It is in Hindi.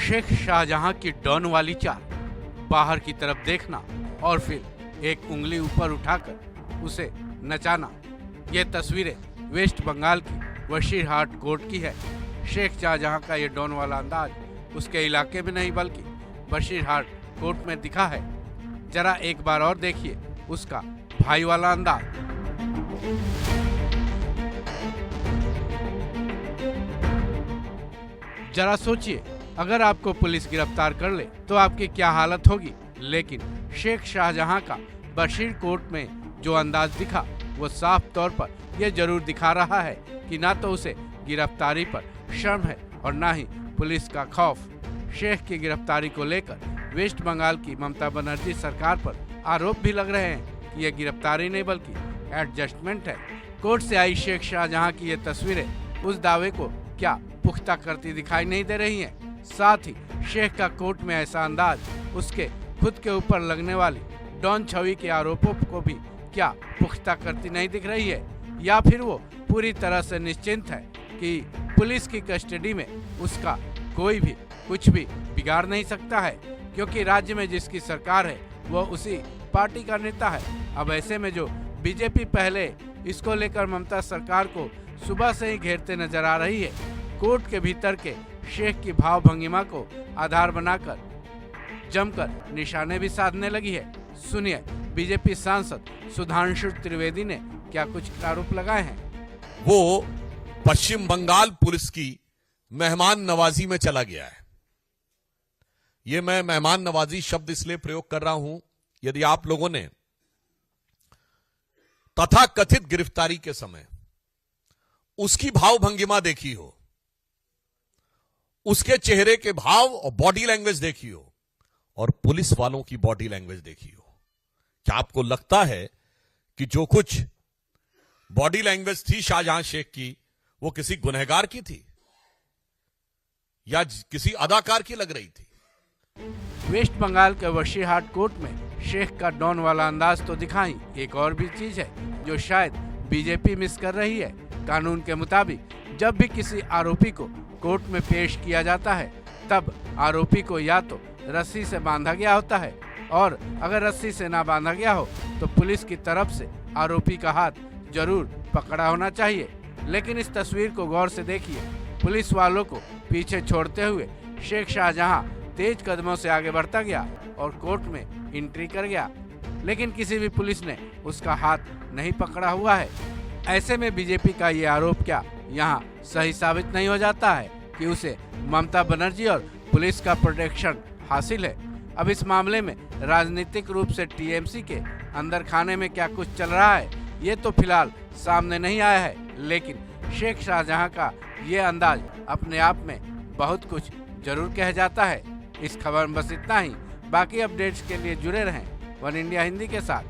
शेख शाहजहां की डॉन वाली चाल, बाहर की तरफ देखना और फिर एक उंगली ऊपर उठाकर उसे नचाना। ये तस्वीरें वेस्ट बंगाल की बशीरहाट कोर्ट की है। शेख शाहजहां का ये डॉन वाला अंदाज उसके इलाके में नहीं बल्कि बशीरहाट कोर्ट में दिखा है। जरा एक बार और देखिए उसका भाई वाला अंदाज। जरा सोचिए, अगर आपको पुलिस गिरफ्तार कर ले तो आपकी क्या हालत होगी। लेकिन शेख शाहजहां का बशीर कोर्ट में जो अंदाज दिखा वो साफ तौर पर यह जरूर दिखा रहा है कि ना तो उसे गिरफ्तारी पर शर्म है और ना ही पुलिस का खौफ। शेख की गिरफ्तारी को लेकर वेस्ट बंगाल की ममता बनर्जी सरकार पर आरोप भी लग रहे हैं कि यह गिरफ्तारी नहीं बल्कि एडजस्टमेंट है। कोर्ट से आई शेख शाहजहां की ये तस्वीरें उस दावे को क्या पुख्ता करती दिखाई नहीं दे रही हैं। साथ ही शेख का कोर्ट में ऐसा अंदाज उसके खुद के ऊपर लगने वाली डॉन छवि के आरोपों को भी क्या पुख्ता करती नहीं दिख रही है, या फिर वो पूरी तरह से निश्चिंत है कि पुलिस की कस्टडी में उसका कोई भी कुछ भी बिगाड़ नहीं सकता है, क्योंकि राज्य में जिसकी सरकार है वो उसी पार्टी का नेता है। अब ऐसे में जो बीजेपी पहले इसको लेकर ममता सरकार को सुबह से ही घेरते नजर आ रही है, कोर्ट के भीतर के शेख की भाव भंगिमा को आधार बनाकर जमकर निशाने भी साधने लगी है। सुनिए बीजेपी सांसद सुधांशु त्रिवेदी ने क्या कुछ आरोप लगाए हैं। वो पश्चिम बंगाल पुलिस की मेहमान नवाजी में चला गया है। ये मैं मेहमान नवाजी शब्द इसलिए प्रयोग कर रहा हूं, यदि आप लोगों ने तथाकथित गिरफ्तारी के समय उसकी भाव भंगिमा देखी हो, उसके चेहरे के भाव और बॉडी लैंग्वेज देखी हो, और पुलिस वालों की बॉडी लैंग्वेज देखी हो, क्या आपको लगता है कि जो कुछ बॉडी लैंग्वेज थी शाहजहां शेख की वो किसी गुनहगार की थी या किसी अदाकार की लग रही थी? वेस्ट बंगाल के बशीरहाट कोर्ट में शेख का डॉन वाला अंदाज तो दिखाई, एक और भी चीज है जो शायद बीजेपी मिस कर रही है। कानून के मुताबिक जब भी किसी आरोपी को कोर्ट में पेश किया जाता है तब आरोपी को या तो रस्सी से बांधा गया होता है, और अगर रस्सी से ना बांधा गया हो तो पुलिस की तरफ से आरोपी का हाथ जरूर पकड़ा होना चाहिए। लेकिन इस तस्वीर को गौर से देखिए, पुलिस वालों को पीछे छोड़ते हुए शेख शाहजहां तेज कदमों से आगे बढ़ता गया और कोर्ट में एंट्री कर गया, लेकिन किसी भी पुलिस ने उसका हाथ नहीं पकड़ा हुआ है। ऐसे में बीजेपी का ये आरोप क्या यहाँ सही साबित नहीं हो जाता है कि उसे ममता बनर्जी और पुलिस का प्रोटेक्शन हासिल है। अब इस मामले में राजनीतिक रूप से टीएमसी के अंदर खाने में क्या कुछ चल रहा है ये तो फिलहाल सामने नहीं आया है, लेकिन शेख शाहजहां का ये अंदाज अपने आप में बहुत कुछ जरूर कह जाता है। इस खबर में बस इतना ही। बाकी अपडेट्स के लिए जुड़े रहें वन इंडिया हिंदी के साथ।